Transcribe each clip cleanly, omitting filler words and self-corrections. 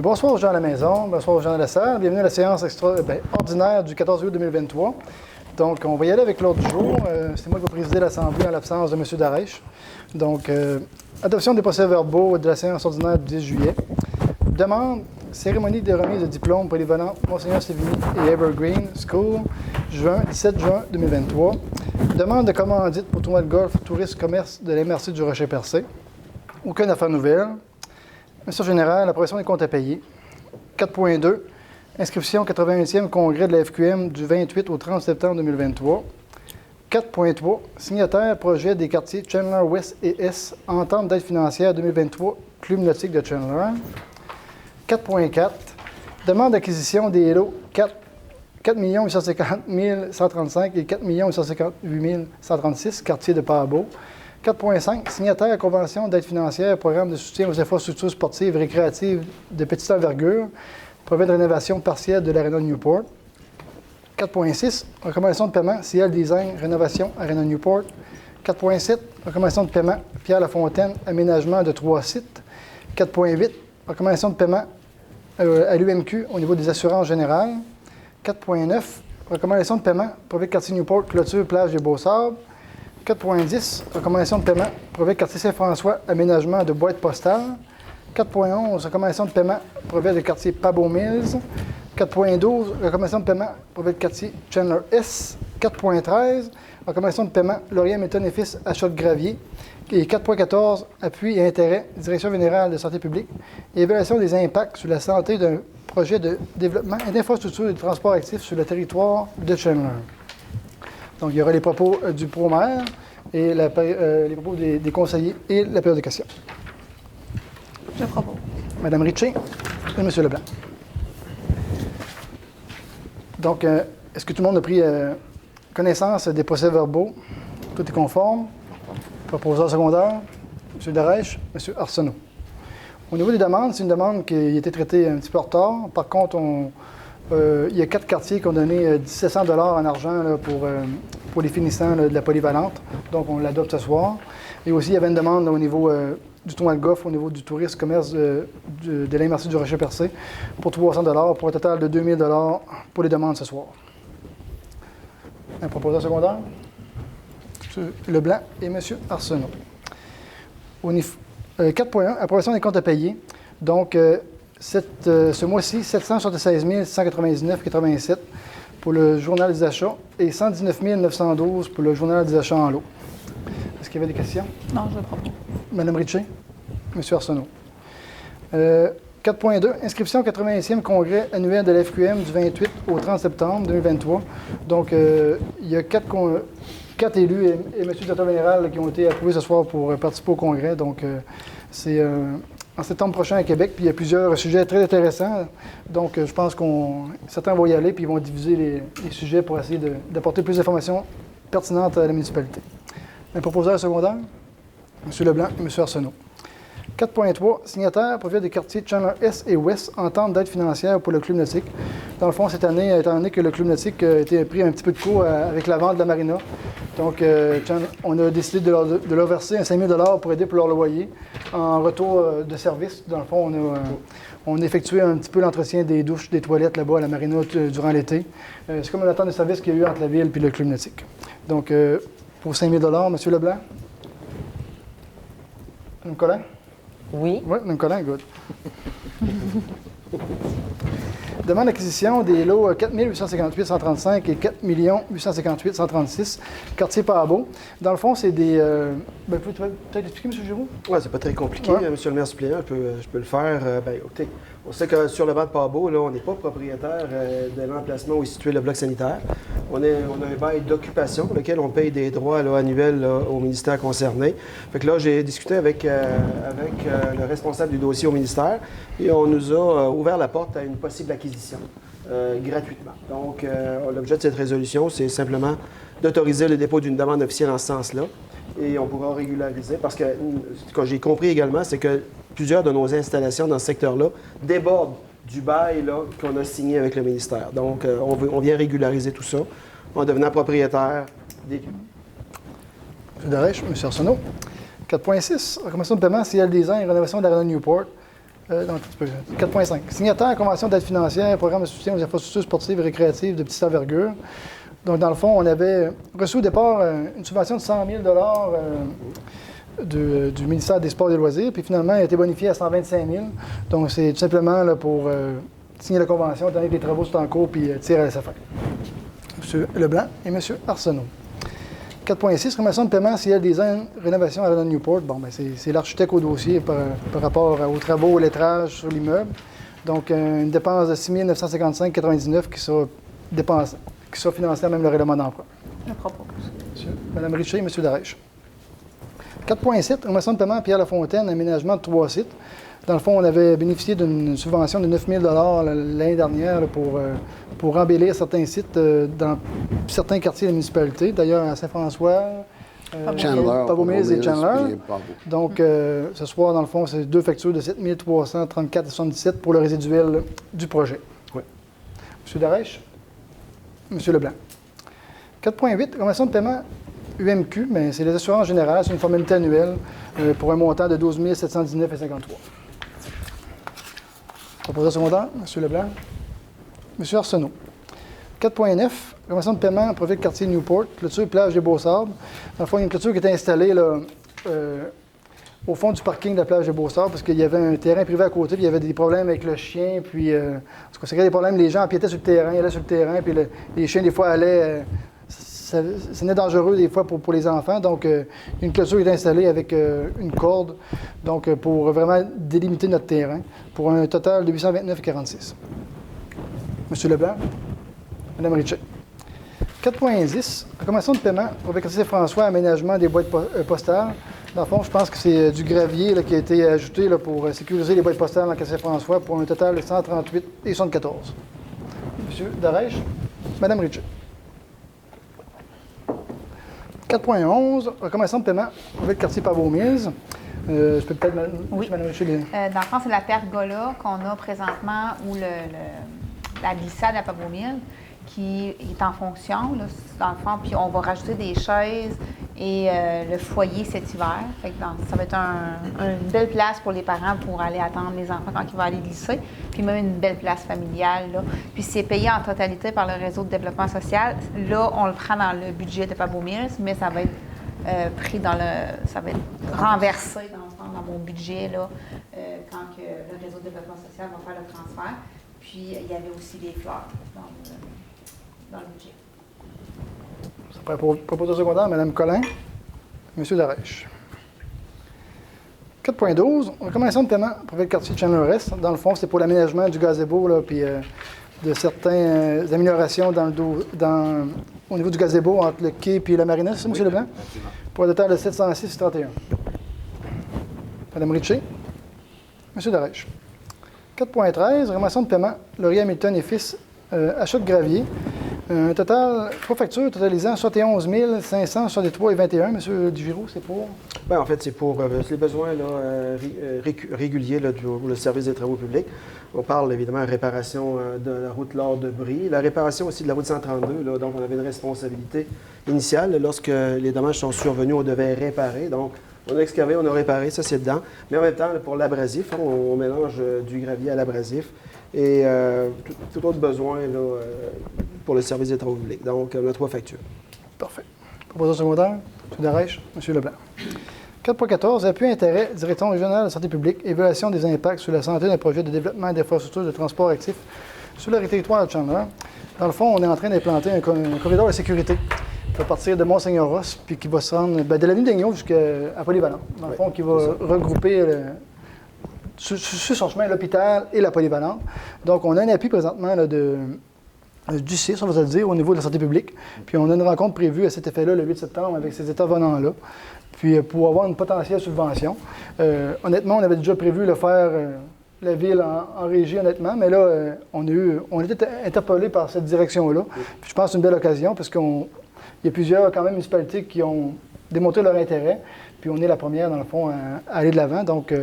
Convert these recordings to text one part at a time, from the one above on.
Bonsoir aux gens à la maison, bonsoir aux gens de la salle. Bienvenue à la séance ordinaire du 14 août 2023. Donc, on va y aller avec l'ordre du jour. C'est moi qui vais présider l'Assemblée en l'absence de M. Darèche. Donc, adoption des procès-verbaux de la séance ordinaire du 10 juillet. Demande, cérémonie de remise de diplôme polyvalent Monseigneur Sévigny et Evergreen School, 17 juin 2023. Demande de commandite pour tournoi de golf, tourisme, commerce de l'MRC du Rocher-Percé. Aucune affaire nouvelle. Monsieur général, approbation des comptes à payer. 4.2. Inscription 81e congrès de la FQM du 28 au 30 septembre 2023. 4.3. Signataire projet des quartiers Chandler Ouest et Est, entente d'aide financière 2023, Club nautique de Chandler. 4.4. Demande d'acquisition des lots 4 850 135 et 4 858 136, quartier de Pabot. 4.5. Signataire à convention d'aide financière, programme de soutien aux infrastructures sportives et récréatives de petite envergure, projet de rénovation partielle de l'Arena Newport. 4.6. Recommandation de paiement, CL Design, rénovation Arena Newport. 4.7. Recommandation de paiement, Pierre Lafontaine, aménagement de 3 sites. 4.8. Recommandation de paiement à l'UMQ au niveau des assurances générales. 4.9. Recommandation de paiement, projet de quartier Newport, clôture, plage des Beaux-Sables. 4.10. Recommandation de paiement, projet de quartier Saint-François, aménagement de boîtes postales. 4.11. Recommandation de paiement, projet de quartier Pabot Mills. 4.12. Recommandation de paiement, projet de quartier Chandler S. 4.13. Recommandation de paiement, Laurier Méton et Fils, achat de gravier. Et 4.14. Appui et intérêt, Direction générale de santé publique. Évaluation des impacts sur la santé d'un projet de développement et d'infrastructures et de transport actif sur le territoire de Chandler. Donc, il y aura les propos du pro-maire et les propos des conseillers et la période de questions. Je propose. Mme Richer et M. Leblanc. Donc, est-ce que tout le monde a pris connaissance des procès-verbaux? Tout est conforme. Proposeur secondaire, M. Darèche, M. Arsenault. Au niveau des demandes, c'est une demande qui a été traitée un petit peu en retard. Par contre, il y a 4 quartiers qui ont donné 1 700 $ en argent là, pour les finissants là, de la polyvalente. Donc, on l'adopte ce soir. Et aussi, il y avait une demande là, au niveau du tournoi de golf, au niveau du tourisme commerce de l'MRC du Rocher-Percé pour 300 $, pour un total de 2 000 $ pour les demandes ce soir. Un proposeur secondaire, M. Leblanc et M. Arsenault. 4.1, approbation des comptes à payer. Donc, ce mois-ci, 776 199,87 pour le journal des achats et 119 912 pour le journal des achats en lot. Est-ce qu'il y avait des questions? Non, je propose. Mme Richer, M. Arsenault. 4.2, inscription au 80e congrès annuel de l'FQM du 28 au 30 septembre 2023. Donc, il y a 4 élus et M. le directeur général qui ont été approuvés ce soir pour participer au congrès. Donc, c'est en septembre prochain à Québec. Puis il y a plusieurs sujets très intéressants. Donc, je pense certains vont y aller puis ils vont diviser les sujets pour essayer d'apporter plus d'informations pertinentes à la municipalité. Un proposeur secondaire, M. Leblanc et M. Arsenault. 4.3, signataire, projet des quartiers Chandler Est et Ouest, entente d'aide financière pour le club nautique. Dans le fond, cette année, étant donné que le club nautique a été pris un petit peu de court avec la vente de la marina, donc on a décidé de leur verser un 5 000 $ pour aider pour leur loyer en retour de service. Dans le fond, on a effectué un petit peu l'entretien des douches, des toilettes là-bas à la marina durant l'été. C'est comme une attente de service qu'il y a eu entre la ville et le club nautique. Donc, pour 5 000 $, M. Leblanc. Mme Collin? Oui. Oui, Mme Collin, good. Demande d'acquisition des lots 4 858 135 et 4 858 136, quartier Pabot. Dans le fond, c'est des... vous pouvez peut-être expliquer, M. Giroux? Oui, c'est pas très compliqué, Ouais. Monsieur le maire suppléant, je peux le faire. Écoutez, on sait que sur le banc de Pabot, là, on n'est pas propriétaire de l'emplacement où est situé le bloc sanitaire. On a un bail d'occupation, lequel on paye des droits là, annuels là, au ministère concerné. Fait que là, j'ai discuté avec le responsable du dossier au ministère et on nous a ouvert la porte à une possible acquisition gratuitement. Donc, l'objet de cette résolution, c'est simplement d'autoriser le dépôt d'une demande officielle en ce sens-là. Et on pourra régulariser, parce que ce que j'ai compris également, c'est que plusieurs de nos installations dans ce secteur-là débordent du bail là, qu'on a signé avec le ministère. Donc, on vient régulariser tout ça en devenant propriétaire des lieux. M. Darèche, M. Arsenault. 4.6, recommandation de paiement CL Design et rénovation de l'Arena Newport. Non, un petit peu. 4.5. Signataire, convention d'aide financière, programme de soutien aux infrastructures sportives et récréatives de petite envergure. Donc, dans le fond, on avait reçu au départ une subvention de 100 000 du ministère des Sports et des Loisirs, puis finalement, elle a été bonifiée à 125 000. Donc, c'est tout simplement là, pour signer la convention, donner que les travaux sont en cours, puis tirer à sa fin. M. Leblanc et M. Arsenault. 4.6, remission de paiement CL Design, rénovation à la Newport. Bon, ben c'est l'architecte au dossier par rapport aux travaux, au lettrage sur l'immeuble. Donc, une dépense de 6 955,99 qui sera financée à même le règlement d'emprunt. Je propose. Mme Richer et M. Darèche. 4.7, remission de paiement à Pierre Lafontaine, aménagement de 3 sites. Dans le fond, on avait bénéficié d'une subvention de 9 000 l'année dernière là, pour embellir certains sites dans certains quartiers de la municipalité. D'ailleurs, à Saint-François, Pabot-Mills et Chandler. Donc, ce soir, dans le fond, c'est 2 factures de 7 334,77 pour le résiduel du projet. Oui. M. Darèche, M. Leblanc. 4.8, remission de paiement UMQ, mais c'est les assurances générales, c'est une formalité annuelle pour un montant de 12 719,53. Proposition secondaire, M. Leblanc. M. Arsenault. 4.9, remission de paiement au profit de quartier Newport, clôture plage des Beaux-Sables. Dans le fond, il y a une clôture qui était installée là, au fond du parking de la plage des Beaux-Sables parce qu'il y avait un terrain privé à côté, puis il y avait des problèmes avec le chien, puis parce que c'est des problèmes, les gens empiétaient sur le terrain, ils allaient sur le terrain, puis les chiens, des fois, allaient. C'était dangereux des fois pour les enfants. Donc, une clôture est installée avec une corde, donc pour vraiment délimiter notre terrain, pour un total de 829,46. M. Leblanc, Mme Richer. 4.10, recommandation de paiement pour le quartier Saint-François, aménagement des boîtes postales. Dans le fond, je pense que c'est du gravier là, qui a été ajouté là, pour sécuriser les boîtes postales dans le quartier Saint-François pour un total de 138,74. M. Darèche, Mme Richer. 4.11, recommandation de paiement pour le quartier Pabot-Mills. Je peux peut-être, Oui. Mme Richer, Dans le fond, c'est la pergola qu'on a présentement ou la glissade à Pabot-Mills qui est en fonction, là, dans le fond, puis on va rajouter des chaises et le foyer cet hiver. Fait que ça va être une belle place pour les parents pour aller attendre les enfants quand ils vont aller glisser, puis même une belle place familiale. Là. Puis c'est payé en totalité par le réseau de développement social. Là, on le prend dans le budget de Pabot-Mills, mais ça va être pris ça va être renversé dans mon budget là, quand que le réseau de développement social va faire le transfert. Puis il y avait aussi des fleurs dans le budget. Proposition secondaire, Mme Collin, M. Darèche. 4.12, recommandation de paiement pour le quartier Chandler-Est. Dans le fond, c'est pour l'aménagement du gazebo, là, puis de certaines améliorations au niveau du gazebo entre le quai et la marina, c'est ça, M. Leblanc? Pour un total de 706,31. Mme Richer, M. Darèche. 4.13, recommandation de paiement, Laurier Hamilton et fils, achat de gravier. Un total, 3 factures totalisant 71 563,21. M. Dugiroux, c'est pour? Bien, en fait, c'est pour les besoins là, réguliers là, pour le service des travaux publics. On parle évidemment de réparation de la route Laure de Brie, la réparation aussi de la route 132. Là, donc, on avait une responsabilité initiale. Lorsque les dommages sont survenus, on devait réparer. Donc, on a excavé, on a réparé, ça c'est dedans. Mais en même temps, pour l'abrasif, on mélange du gravier à l'abrasif et tout autre besoin là, pour le service des travaux publics. Donc, on a 3 factures. Parfait. Proposition secondaire, M. Darèche, M. Leblanc. 4.14, appui intérêt, direction régionale de santé publique, évaluation des impacts sur la santé d'un projet de développement d'infrastructures de transport actif sur le territoire de Chandler. Dans le fond, on est en train d'implanter un corridor de sécurité qui va partir de Mont-Seigneur-Ross, puis qui va se rendre de l'avenue d'Aignaux jusqu'à Polyvalente. Dans le fond, qui va regrouper sur son chemin l'hôpital et la Polyvalente. Donc, on a un appui présentement là, du CIS, on va se le dire, au niveau de la santé publique. Puis on a une rencontre prévue à cet effet-là le 8 septembre avec ces intervenants-là. Puis pour avoir une potentielle subvention. Honnêtement, on avait déjà prévu le faire la ville en régie, honnêtement, mais là, on était interpellés par cette direction-là. Puis je pense que c'est une belle occasion parce qu'il y a plusieurs quand même municipalités qui ont démontré leur intérêt. Puis on est la première, dans le fond, à aller de l'avant. Donc,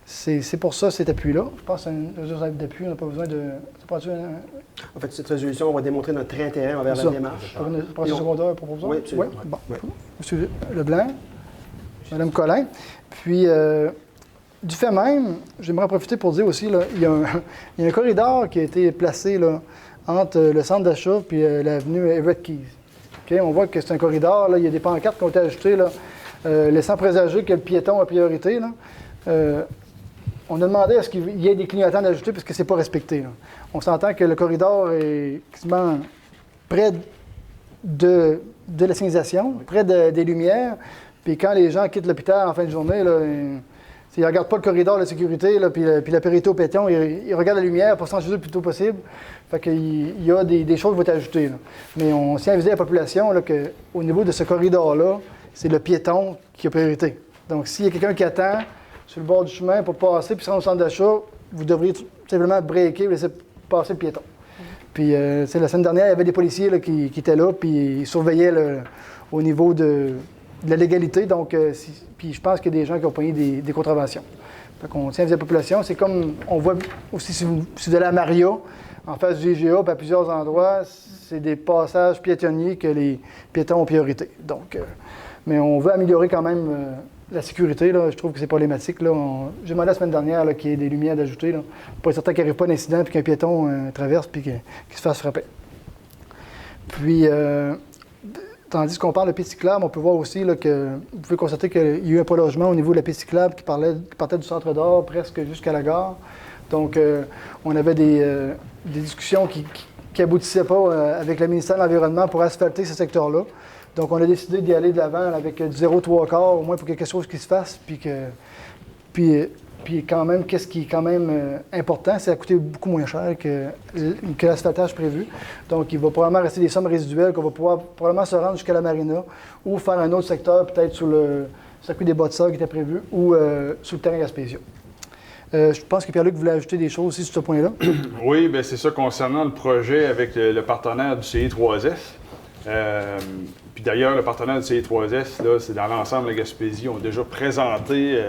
c'est pour ça cet appui-là. Je pense que c'est une mesure d'appui, on n'a pas besoin de... En fait, cette résolution, on va démontrer notre intérêt envers la démarche. Pour une procédure secondaire proposée? Oui, absolument. Oui. Bon. M. Leblanc, Mme Collin. Puis, du fait même, j'aimerais en profiter pour dire aussi, là, il y a un corridor qui a été placé là, entre le centre d'achat et l'avenue Everett Keys. Okay? On voit que c'est un corridor, là, il y a des pancartes qui ont été ajoutées, là, laissant présager que le piéton a priorité. Là. On a demandé à ce qu'il y ait des clignotants d'ajouter parce que ce n'est pas respecté. Là. On s'entend que le corridor est quasiment près de la signalisation, près des lumières. Puis quand les gens quittent l'hôpital en fin de journée, là, ils ne regardent pas le corridor de sécurité, là, puis la priorité au piéton, ils regardent la lumière pour s'en chez eux le plus tôt possible. Fait qu'il y a des choses qui vont être ajoutées. Là. Mais on tient à aviser la population qu'au niveau de ce corridor-là, c'est le piéton qui a priorité. Donc s'il y a quelqu'un qui attend sur le bord du chemin pour passer puis se rendre au centre d'achat, vous devriez simplement breaker et laisser passer le piéton. Puis la semaine dernière, il y avait des policiers là, qui étaient là, puis ils surveillaient au niveau de la légalité. Donc, puis je pense qu'il y a des gens qui ont payé des contraventions. Fait qu'on tient à la population. C'est comme on voit aussi si vous allez à Maria, en face du IGA, puis à plusieurs endroits, c'est des passages piétonniers que les piétons ont priorité. Donc, mais on veut améliorer quand même la sécurité. Là. Je trouve que c'est problématique. J'ai demandé la semaine dernière qu'il y ait des lumières d'ajouter, pour être certain qu'il n'y arrive pas d'incident puis qu'un piéton traverse puis qu'il se fasse frapper. Puis, tandis qu'on parle de piste cyclable, on peut voir aussi là, que vous pouvez constater qu'il y a eu un prolongement au niveau de la piste cyclable qui partait du centre d'or presque jusqu'à la gare. Donc, on avait des discussions qui n'aboutissaient pas avec le ministère de l'Environnement pour asphalter ce secteur-là. Donc, on a décidé d'y aller de l'avant avec du 0,3 au moins pour quelque chose qui se fasse. Puis quand même, qu'est-ce qui est quand même important, c'est à coûter beaucoup moins cher que l'asphaltage prévu. Donc, il va probablement rester des sommes résiduelles qu'on va pouvoir probablement se rendre jusqu'à la marina ou faire un autre secteur, peut-être sur le circuit des Bas-de-Sœur qui était prévu ou sur le terrain Gaspésio. Je pense que Pierre-Luc voulait ajouter des choses aussi sur ce point-là. Oui, bien c'est ça concernant le projet avec le partenaire du CI3S. Puis d'ailleurs, le partenaire du CI3S, là, c'est dans l'ensemble de la Gaspésie, ont déjà présenté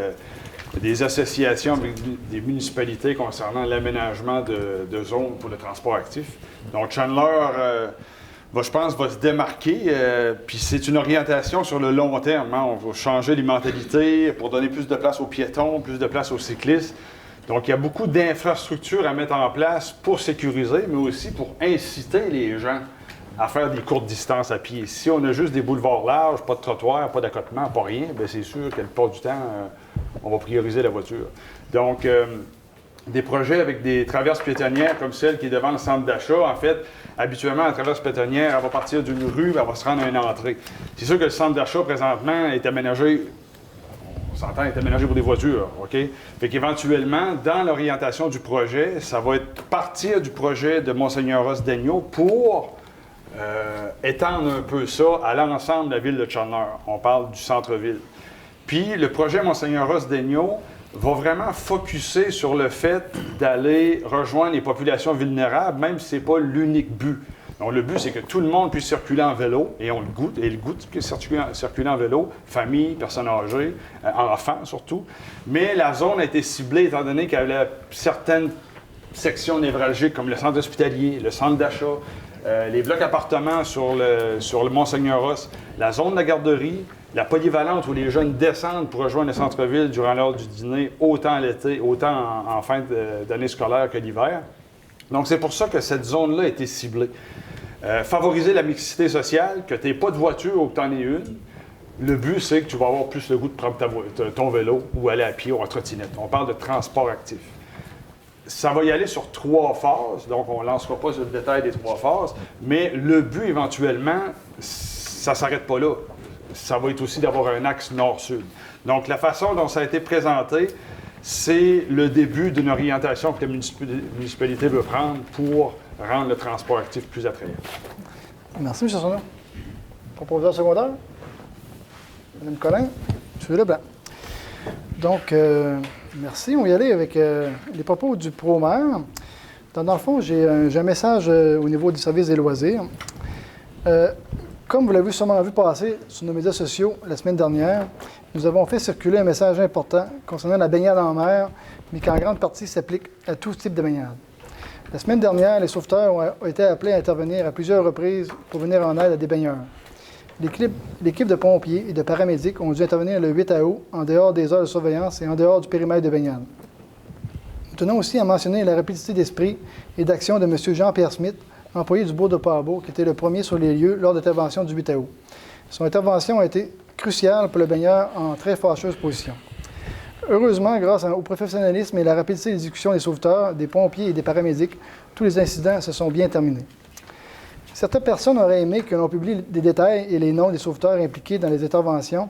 des associations avec des municipalités concernant l'aménagement de zones pour le transport actif. Donc Chandler, je pense, va se démarquer, puis c'est une orientation sur le long terme. Hein. On va changer les mentalités pour donner plus de place aux piétons, plus de place aux cyclistes. Donc, il y a beaucoup d'infrastructures à mettre en place pour sécuriser, mais aussi pour inciter les gens à faire des courtes distances à pied. Si on a juste des boulevards larges, pas de trottoir, pas d'accotement, pas rien, bien c'est sûr qu'à la plupart du temps, on va prioriser la voiture. Donc, des projets avec des traverses piétonnières comme celle qui est devant le centre d'achat, en fait, habituellement, la traverse piétonnière, elle va partir d'une rue, elle va se rendre à une entrée. C'est sûr que le centre d'achat, présentement, est aménagé, on s'entend, est aménagé pour des voitures, OK? Fait qu'éventuellement, dans l'orientation du projet, ça va être partir du projet de Monseigneur Ross-Daigneault pour étendre un peu ça à l'ensemble de la ville de Chandler. On parle du centre-ville. Puis, le projet Monseigneur Ross-Daigneault va vraiment focusser sur le fait d'aller rejoindre les populations vulnérables, même si ce n'est pas l'unique but. Donc, le but, c'est que tout le monde puisse circuler en vélo, et on le goûte, que circuler en vélo, famille, personnes âgées, enfants surtout. Mais la zone a été ciblée, étant donné qu'il y avait certaines sections névralgiques, comme le centre hospitalier, le centre d'achat, les blocs appartements sur le Monseigneur-Ross, la zone de la garderie, la polyvalente où les jeunes descendent pour rejoindre le centre-ville durant l'heure du dîner, autant l'été, autant en fin d'année scolaire que l'hiver. Donc, c'est pour ça que cette zone-là a été ciblée. Favoriser la mixité sociale, que tu n'aies pas de voiture ou que tu en aies une. Le but, c'est que tu vas avoir plus le goût de prendre ton vélo ou aller à pied ou en trottinette. On parle de transport actif. Ça va y aller sur 3 phases, donc on ne lancera pas sur le détail des 3 phases, mais le but, éventuellement, ça ne s'arrête pas là. Ça va être aussi d'avoir un axe nord-sud. Donc, la façon dont ça a été présenté, c'est le début d'une orientation que la municipalité veut prendre pour rendre le transport actif plus attrayant. Merci, M. Sonneau. Proposeur secondaire? Mme Collin? M. Leblanc. Donc, merci. On va y aller avec les propos du pro-maire. Dans le fond, j'ai un message au niveau du service des loisirs. Comme vous l'avez sûrement vu passer sur nos médias sociaux la semaine dernière, nous avons fait circuler un message important concernant la baignade en mer, mais qui en grande partie s'applique à tout type de baignade. La semaine dernière, les sauveteurs ont été appelés à intervenir à plusieurs reprises pour venir en aide à des baigneurs. L'équipe de pompiers et de paramédics ont dû intervenir le 8 août en dehors des heures de surveillance et en dehors du périmètre de baignade. Nous tenons aussi à mentionner la rapidité d'esprit et d'action de M. Jean-Pierre Smith, employé du bourg de Pabot, qui était le premier sur les lieux lors de l'intervention du 8 août. Son intervention a été cruciale pour le baigneur en très fâcheuse position. Heureusement, grâce au professionnalisme et la rapidité d'exécution des sauveteurs, des pompiers et des paramédics, tous les incidents se sont bien terminés. Certaines personnes auraient aimé que l'on publie des détails et les noms des sauveteurs impliqués dans les interventions,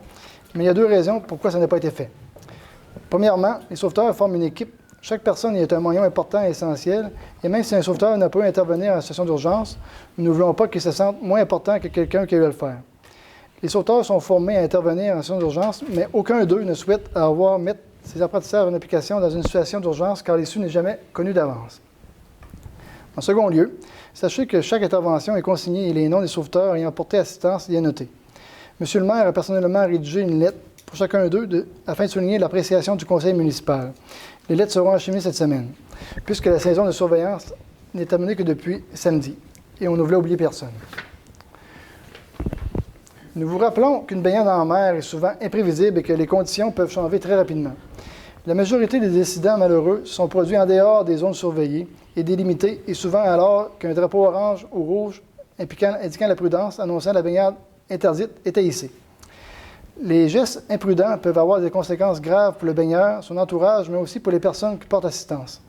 mais il y a deux raisons pourquoi ça n'a pas été fait. Premièrement, les sauveteurs forment une équipe. Chaque personne y est un moyen important et essentiel, et même si un sauveteur n'a pas pu intervenir en situation d'urgence, nous ne voulons pas qu'il se sente moins important que quelqu'un qui a eu à le faire. Les sauveteurs sont formés à intervenir en situation d'urgence, mais aucun d'eux ne souhaite mettre ses apprentissages en application dans une situation d'urgence car l'issue n'est jamais connue d'avance. En second lieu, sachez que chaque intervention est consignée et les noms des sauveteurs ayant porté assistance y est noté. M. le maire a personnellement rédigé une lettre pour chacun d'eux afin de souligner l'appréciation du conseil municipal. Les lettres seront acheminées cette semaine, puisque la saison de surveillance n'est terminée que depuis samedi, et on ne voulait oublier personne. Nous vous rappelons qu'une baignade en mer est souvent imprévisible et que les conditions peuvent changer très rapidement. La majorité des incidents malheureux sont produits en dehors des zones surveillées et délimitées, et souvent alors qu'un drapeau orange ou rouge indiquant la prudence, annonçant la baignade interdite, est hissé. Les gestes imprudents peuvent avoir des conséquences graves pour le baigneur, son entourage, mais aussi pour les personnes qui portent assistance.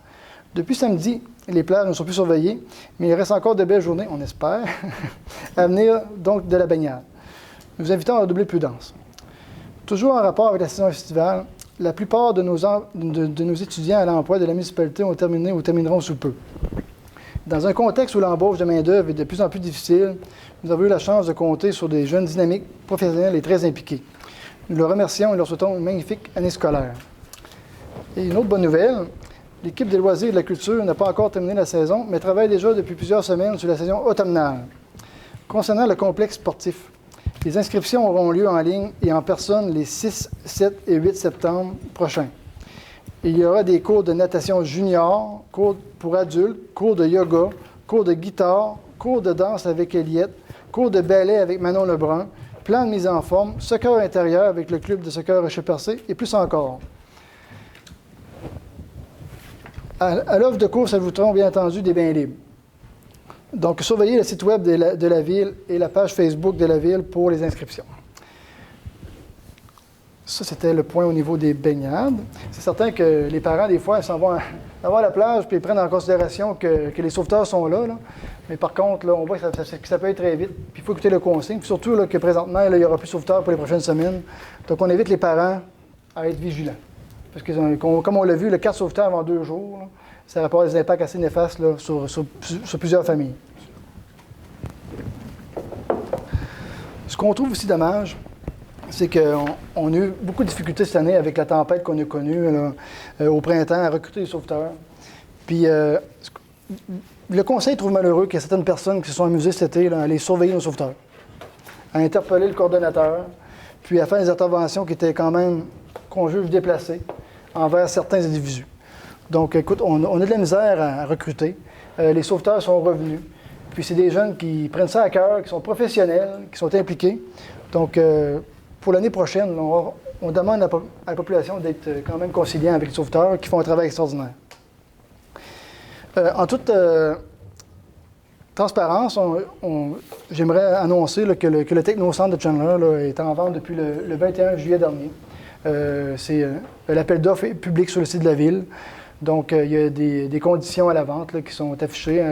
Depuis samedi, les plages ne sont plus surveillées, mais il reste encore de belles journées, on espère, à venir donc de la baignade. Nous vous invitons à redoubler de prudence. Toujours en rapport avec la saison estivale, la plupart de nos étudiants à l'emploi de la municipalité ont terminé ou termineront sous peu. Dans un contexte où l'embauche de main-d'œuvre est de plus en plus difficile, nous avons eu la chance de compter sur des jeunes dynamiques, professionnels et très impliqués. Nous leur remercions et leur souhaitons une magnifique année scolaire. Et une autre bonne nouvelle, l'équipe des loisirs et de la culture n'a pas encore terminé la saison, mais travaille déjà depuis plusieurs semaines sur la saison automnale. Concernant le complexe sportif, les inscriptions auront lieu en ligne et en personne les 6, 7 et 8 septembre prochains. Il y aura des cours de natation junior, cours pour adultes, cours de yoga, cours de guitare, cours de danse avec Eliette, cours de ballet avec Manon Lebrun, plan de mise en forme, soccer intérieur avec le club de soccer Rocher-Percé et plus encore. À l'offre de cours s'ajouteront bien entendu des bains libres. Donc, surveillez le site web de la Ville et la page Facebook de la Ville pour les inscriptions. Ça, c'était le point au niveau des baignades. C'est certain que les parents, des fois, ils s'en vont à la plage puis ils prennent en considération que les sauveteurs sont là. Mais par contre, là, on voit que ça peut être très vite. Puis il faut écouter le consigne. Puis surtout là, que présentement, là, il n'y aura plus de sauveteurs pour les prochaines semaines. Donc, on invite les parents à être vigilants. Parce que, comme on l'a vu, le 4 sauveteurs avant 2 jours, là, ça va avoir des impacts assez néfastes là, sur plusieurs familles. Ce qu'on trouve aussi dommage, c'est qu'on a eu beaucoup de difficultés cette année avec la tempête qu'on a connue là, au printemps à recruter des sauveteurs. Puis le conseil trouve malheureux qu'il y a certaines personnes qui se sont amusées cet été là, à aller surveiller nos sauveteurs, à interpeller le coordonnateur, puis à faire des interventions qui étaient quand même, qu'on juge déplacées, envers certains individus. Donc, écoute, on a de la misère à recruter. Les sauveteurs sont revenus. Puis, c'est des jeunes qui prennent ça à cœur, qui sont professionnels, qui sont impliqués. Donc, pour l'année prochaine, on demande à la population d'être quand même conciliant avec les sauveteurs qui font un travail extraordinaire. En toute transparence, j'aimerais annoncer là, que le Technocentre de Chandler là, est en vente depuis le 21 juillet dernier. L'appel d'offres est public sur le site de la Ville. Donc, il y a des conditions à la vente là, qui sont affichées.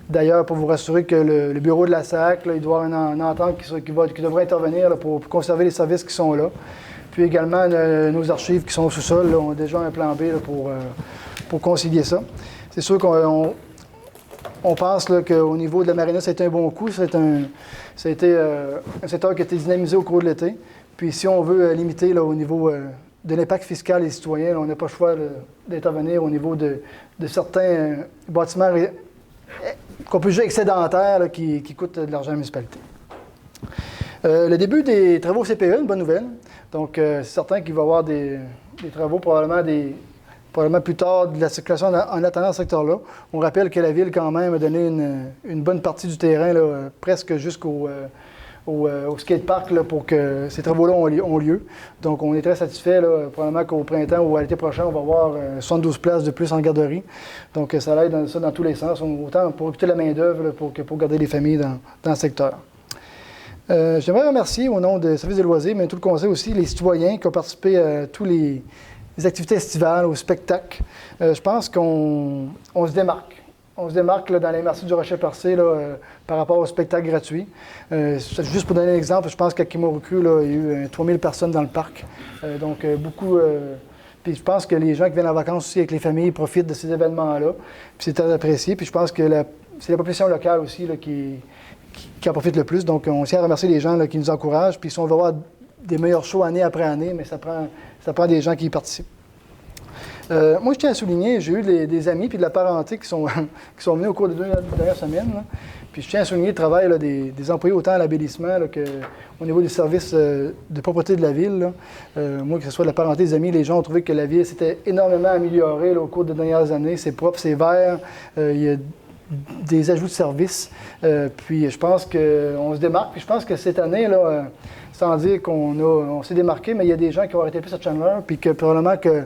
D'ailleurs, pour vous rassurer que le bureau de la SAC, là, il doit y avoir une entente qui devrait intervenir là, pour conserver les services qui sont là. Puis également, nos archives qui sont au sous-sol là, ont déjà un plan B là, pour concilier ça. C'est sûr qu'on pense là, qu'au niveau de la marina, ça a été un bon coup. Ça a été un secteur qui a été dynamisé au cours de l'été. Puis si on veut limiter là, au niveau de l'impact fiscal des citoyens, là, on n'a pas le choix d'intervenir au niveau de certains bâtiments qu'on peut juger excédentaires là, qui coûtent de l'argent à la municipalité. Le début des travaux CPE, une bonne nouvelle. Donc, c'est certain qu'il va y avoir des travaux probablement plus tard de la circulation en attendant ce secteur-là. On rappelle que la Ville, quand même, a donné une bonne partie du terrain, là, presque jusqu'au au skatepark là, pour que ces travaux-là ont lieu. Donc, on est très satisfait. Probablement qu'au printemps ou à l'été prochain, on va avoir 72 places de plus en garderie. Donc, ça l'aide dans tous les sens, autant pour recruter la main-d'œuvre que pour garder les familles dans le secteur. J'aimerais remercier, au nom du service des loisirs, mais tout le conseil aussi, les citoyens qui ont participé à tous les activités estivales, aux spectacles. Je pense qu'on se démarque. On se démarque là, dans les marchés du Rocher-Percé par rapport au spectacle gratuit. Juste pour donner un exemple, je pense qu'à Kimoruku, il y a eu 3000 personnes dans le parc. Donc, beaucoup. Puis je pense que les gens qui viennent en vacances aussi avec les familles profitent de ces événements-là. Puis c'est très apprécié. Puis je pense que c'est la population locale aussi là, qui en profite le plus. Donc, on tient à remercier les gens là, qui nous encouragent. Puis si on veut avoir des meilleurs shows année après année, mais ça prend des gens qui y participent. Moi, je tiens à souligner, j'ai eu des amis puis de la parenté qui sont venus au cours des 2 dernières semaines. Là. Puis je tiens à souligner le travail là, des employés autant à l'embellissement qu'au niveau des services de propreté de la ville. Moi, que ce soit de la parenté, des amis, les gens ont trouvé que la ville s'était énormément améliorée là, au cours des dernières années. C'est propre, c'est vert, il y a des ajouts de services. Puis je pense qu'on se démarque. Puis je pense que cette année, là, sans dire qu'on s'est démarqué, mais il y a des gens qui ont arrêté plus à Chandler, puis que probablement que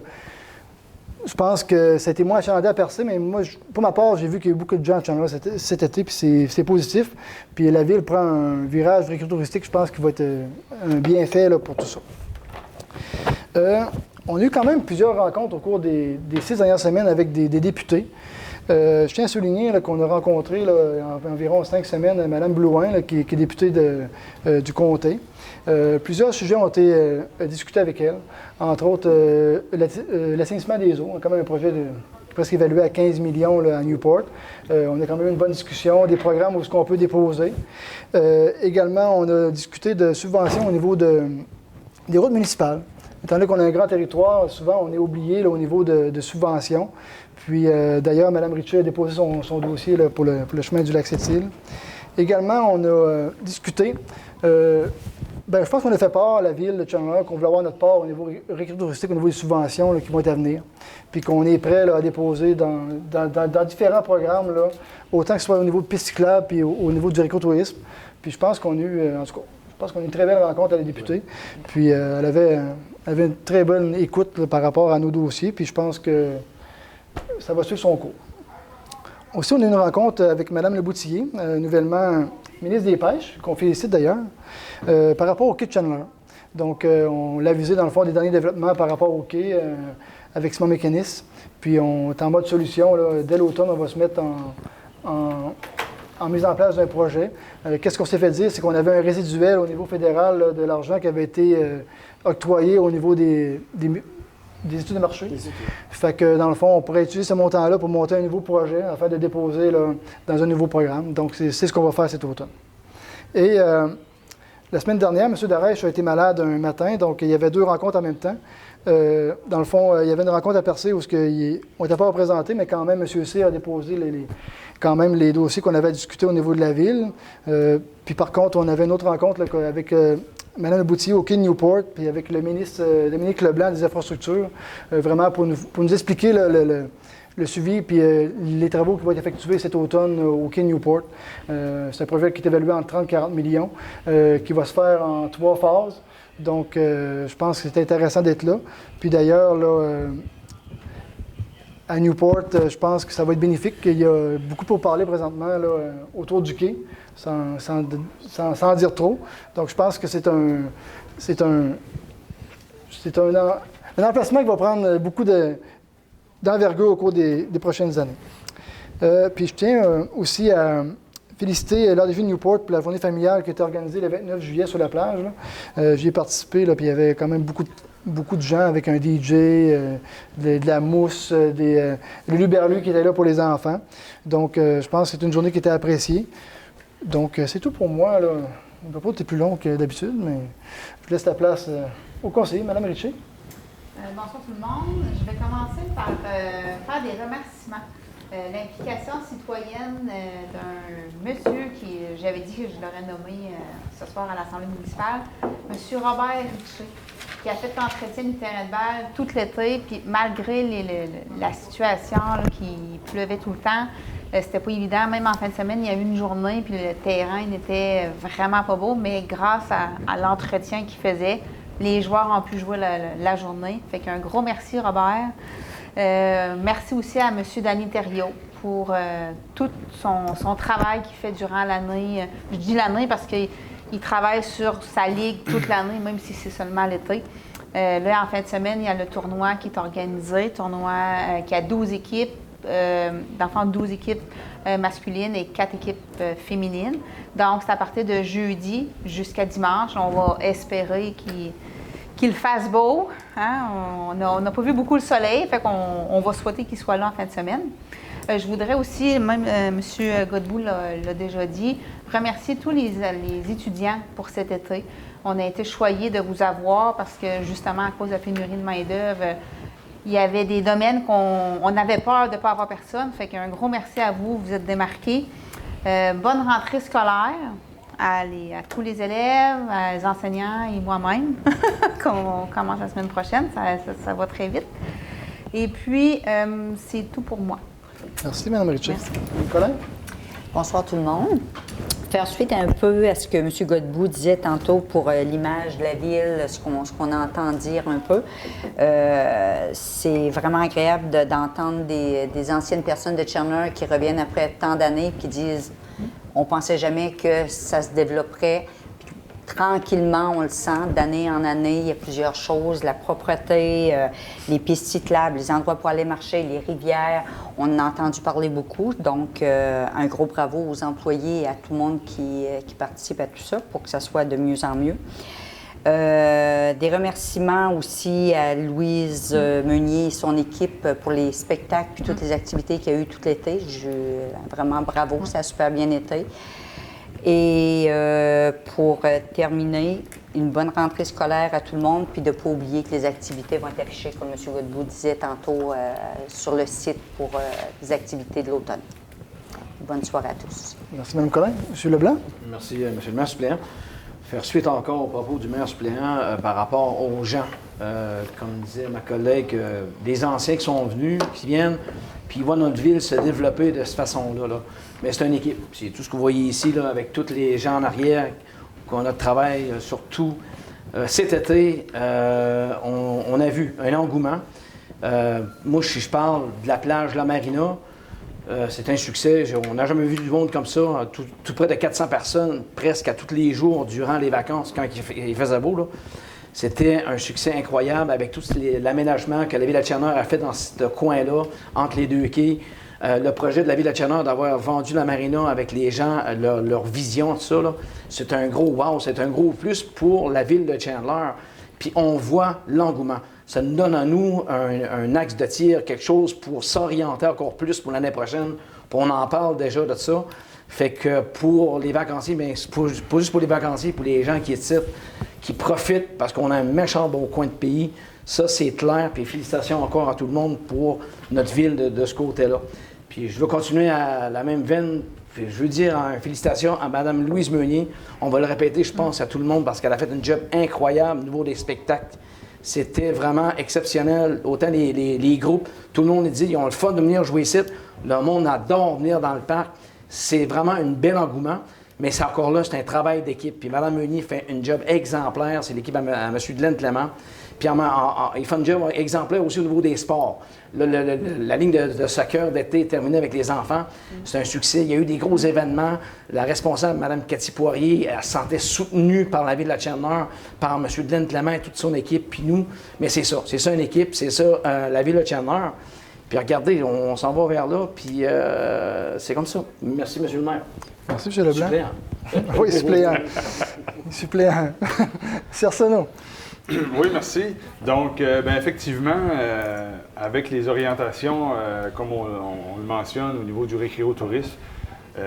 je pense que ça a été moins achalandé à percer, mais moi, pour ma part, j'ai vu qu'il y a eu beaucoup de gens à Chandler cet été, puis c'est positif. Puis la ville prend un virage touristique, je pense qu'il va être un bienfait là, pour tout ça. On a eu quand même plusieurs rencontres au cours des 6 dernières semaines avec des députés. Je tiens à souligner là, qu'on a rencontré là, environ 5 semaines Mme Blouin, là, qui est députée du comté. Plusieurs sujets ont été discutés avec elle, entre autres l'assainissement des eaux. On a quand même un projet presque évalué à 15 millions là, à Newport. On a quand même eu une bonne discussion, des programmes où ce qu'on peut déposer. Également, on a discuté de subventions au niveau des routes municipales. Étant donné qu'on a un grand territoire, souvent on est oublié là, au niveau de subventions. Puis d'ailleurs, Mme Ritchie a déposé son dossier là, pour le chemin du lac Sept-Îles. Également, on a discuté. Je pense qu'on a fait part à la ville de Chandler qu'on voulait avoir notre part au niveau récréatif touristique, au niveau des subventions là, qui vont être à venir. Puis qu'on est prêt là, à déposer dans différents programmes, là, autant que ce soit au niveau de pistes cyclables puis au niveau du récréatourisme. Puis je pense qu'on a eu, en tout cas, je pense qu'on a eu une très belle rencontre avec les députés. Puis elle avait une très bonne écoute là, par rapport à nos dossiers. Puis je pense que ça va suivre son cours. Aussi, on a eu une rencontre avec Mme Leboutillier, nouvellement ministre des Pêches, qu'on félicite d'ailleurs, par rapport au quai de Chandler. Donc, on l'a visé dans le fond des derniers développements par rapport au quai avec Simon Mécanis. Puis, on est en mode solution. Là. Dès l'automne, on va se mettre en mise en place d'un projet. Qu'est-ce qu'on s'est fait dire? C'est qu'on avait un résiduel au niveau fédéral là, de l'argent qui avait été octroyé au niveau des études de marché. Fait que, dans le fond, on pourrait utiliser ce montant-là pour monter un nouveau projet afin de déposer là, dans un nouveau programme. Donc, c'est ce qu'on va faire cet automne. Et la semaine dernière, M. Darèche a été malade un matin, donc il y avait 2 rencontres en même temps. Dans le fond, il y avait une rencontre à Percé où on n'était pas représenté, mais quand même, M. C a déposé quand même les dossiers qu'on avait discutés au niveau de la ville. Puis par contre, on avait une autre rencontre là, avec Mme Leboutillier au quai de Newport, puis avec le ministre Dominique Leblanc des Infrastructures, vraiment pour nous expliquer le suivi puis les travaux qui vont être effectués cet automne au quai de Newport. C'est un projet qui est évalué en 30-40 millions, qui va se faire en 3 phases. Donc, je pense que c'est intéressant d'être là. Puis d'ailleurs, là, à Newport, je pense que ça va être bénéfique. Il y a beaucoup pour parler présentement là, autour du quai, sans dire trop. Donc, je pense que c'est un emplacement qui va prendre beaucoup d'envergure au cours des prochaines années. Puis je tiens aussi à féliciter l'Ordre de Newport pour la journée familiale qui a été organisée le 29 juillet sur la plage. J'y ai participé, là, puis il y avait quand même beaucoup de gens avec un DJ, de la mousse, des luberlus qui étaient là pour les enfants. Donc, je pense que c'est une journée qui était appréciée. Donc, c'est tout pour moi. Là. Le propos était plus long que d'habitude, mais je laisse la place au conseiller, Mme Ritchie. Bonsoir tout le monde. Je vais commencer par faire des remerciements. L'implication citoyenne d'un monsieur qui, j'avais dit que je l'aurais nommé ce soir à l'Assemblée municipale, M. Robert Richer, qui a fait l'entretien du terrain de balle tout l'été, puis malgré la situation là, qui pleuvait tout le temps, C'était pas évident. Même en fin de semaine, il y a eu une journée, puis le terrain n'était vraiment pas beau, mais grâce à l'entretien qu'il faisait, les joueurs ont pu jouer la journée. Fait qu'un gros merci, Robert. Merci aussi à M. Danny Thériault pour tout son travail qu'il fait durant l'année. Je dis l'année parce qu'il travaille sur sa ligue toute l'année, même si c'est seulement l'été. Là, en fin de semaine, il y a le tournoi qui est organisé, qui a 12 équipes, d'enfants 12 équipes masculines et 4 équipes féminines. Donc, c'est à partir de jeudi jusqu'à dimanche. On va espérer qu'il fasse beau. Hein? On n'a pas vu beaucoup le soleil, fait qu'on va souhaiter qu'il soit là en fin de semaine. Je voudrais aussi, même M. Godbout l'a déjà dit, remercier tous les étudiants pour cet été. On a été choyés de vous avoir parce que, justement, à cause de la pénurie de main-d'œuvre, il y avait des domaines qu'on avait peur de ne pas avoir personne. Fait qu'un gros merci à vous, vous êtes démarqués. Bonne rentrée scolaire à tous les élèves, aux enseignants et moi-même. On commence la semaine prochaine, ça va très vite. Et puis, c'est tout pour moi. Merci, Mme Ritchie. Merci. Nicolas? Bonsoir tout le monde. Faire suite un peu à ce que M. Godbout disait tantôt pour l'image de la ville, ce qu'on entend dire un peu. C'est vraiment agréable d'entendre des anciennes personnes de Chandler qui reviennent après tant d'années et qui disent « on pensait jamais que ça se développerait ». Tranquillement, on le sent, d'année en année, il y a plusieurs choses, la propreté, les pistes cyclables, les endroits pour aller marcher, les rivières, on en a entendu parler beaucoup. Donc, un gros bravo aux employés et à tout le monde qui participe à tout ça pour que ça soit de mieux en mieux. Des remerciements aussi à Louise Meunier et son équipe pour les spectacles et toutes les activités qu'il y a eu tout l'été. Vraiment bravo, ça a super bien été. Et pour terminer, une bonne rentrée scolaire à tout le monde, puis de ne pas oublier que les activités vont être affichées, comme M. Godbout disait tantôt, sur le site pour les activités de l'automne. Bonne soirée à tous. Merci, Mme Collin. M. Leblanc? Merci, M. le maire suppléant. Faire suite encore au propos du maire suppléant par rapport aux gens. Comme disait ma collègue, des anciens qui sont venus, qui viennent, puis ils voient notre ville se développer de cette façon-là. Là. Mais c'est une équipe. C'est tout ce que vous voyez ici, là, avec tous les gens en arrière, qu'on a de travail sur tout. Cet été, on a vu un engouement. Moi, si je parle de la plage La Marina, c'est un succès. On n'a jamais vu du monde comme ça. Tout près de 400 personnes, presque à tous les jours, durant les vacances, quand il faisait beau. Là. C'était un succès incroyable avec tout l'aménagement que la Ville de Chandler a fait dans ce coin-là, entre les deux quais. Le projet de la Ville de Chandler d'avoir vendu la marina avec les gens, leur vision, tout ça, c'est un gros wow, c'est un gros plus pour la Ville de Chandler. Puis on voit l'engouement. Ça nous donne à nous un axe de tir, quelque chose pour s'orienter encore plus pour l'année prochaine. Puis on en parle déjà de ça. Fait que pour les vacanciers, bien, c'est pas juste pour les vacanciers, pour les gens qui étent qui profitent parce qu'on a un méchant beau coin de pays. Ça, c'est clair. Puis félicitations encore à tout le monde pour notre ville de ce côté-là. Puis je veux continuer à la même veine. Puis je veux dire félicitations à Mme Louise Meunier. On va le répéter, je pense, à tout le monde parce qu'elle a fait un job incroyable au niveau des spectacles. C'était vraiment exceptionnel. Autant les groupes, tout le monde dit ils ont le fun de venir jouer ici. Le monde adore venir dans le parc. C'est vraiment un bel engouement. Mais c'est encore là, c'est un travail d'équipe. Puis Mme Meunier fait un job exemplaire. C'est l'équipe à M. Glenn Clément. Puis il fait un job exemplaire aussi au niveau des sports. La ligne de soccer d'été est terminée avec les enfants. C'est un succès. Il y a eu des gros événements. La responsable, Mme Cathy Poirier, elle se sentait soutenue par la Ville de Chandler, par M. Glenn Clément et toute son équipe, puis nous. Mais c'est ça une équipe, c'est ça la Ville de Chandler. Puis regardez, on s'en va vers là, puis c'est comme ça. Merci, M. le maire. Merci, M. Leblanc. Suppléant. Oui, suppléant. Suppléant. Merci, Arsenault. Oui, merci. Donc, effectivement, avec les orientations, comme on le mentionne au niveau du récréotourisme,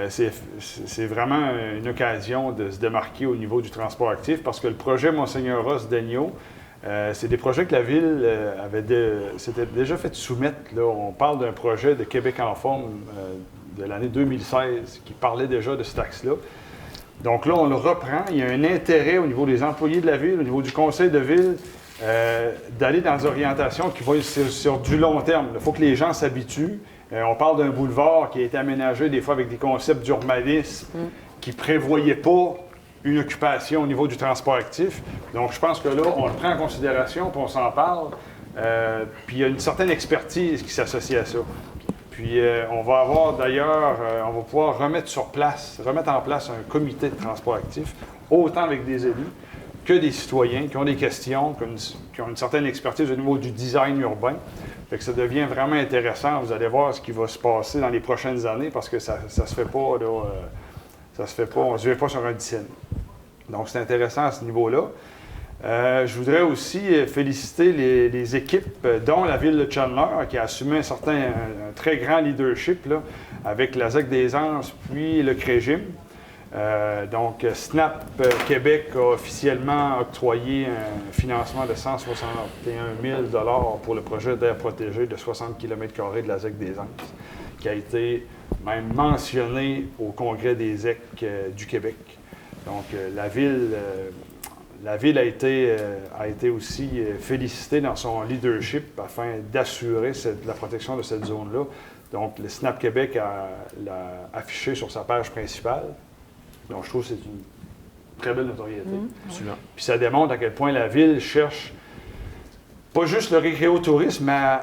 c'est vraiment une occasion de se démarquer au niveau du transport actif parce que le projet Monseigneur Ross d'Agneau, c'est des projets que la Ville s'était déjà fait soumettre. Là. On parle d'un projet de Québec en forme de l'année 2016 qui parlait déjà de cet axe-là. Donc là, on le reprend. Il y a un intérêt au niveau des employés de la Ville, au niveau du conseil de Ville, d'aller dans des orientations qui vont être sur du long terme. Il faut que les gens s'habituent On parle d'un boulevard qui a été aménagé des fois avec des concepts d'urbanisme qui ne prévoyaient pas une occupation au niveau du transport actif. Donc, je pense que là, on le prend en considération, puis on s'en parle. Puis, il y a une certaine expertise qui s'associe à ça. Puis, on va avoir d'ailleurs, on va pouvoir remettre en place un comité de transport actif, autant avec des élus que des citoyens qui ont des questions, qui ont une certaine expertise au niveau du design urbain. Fait que ça devient vraiment intéressant. Vous allez voir ce qui va se passer dans les prochaines années parce que ça se fait pas, là, ça se fait pas, on ne se vit pas sur un décennie. Donc, c'est intéressant à ce niveau-là. Je voudrais aussi féliciter les équipes, dont la Ville de Chandler, qui a assumé un très grand leadership là, avec la ZEC des Anses, puis le CREGIM. Donc, SNAP Québec a officiellement octroyé un financement de 161 000 pour le projet d'air protégé de 60 km² de la ZEC des Anses, qui a été même mentionné au Congrès des ZEC du Québec. Donc, la Ville a été aussi félicitée dans son leadership afin d'assurer la protection de cette zone-là. Donc, le SNAP Québec l'a affiché sur sa page principale. Donc, je trouve que c'est une très belle notoriété. Puis ça démontre à quel point la Ville cherche pas juste le récréotourisme, mais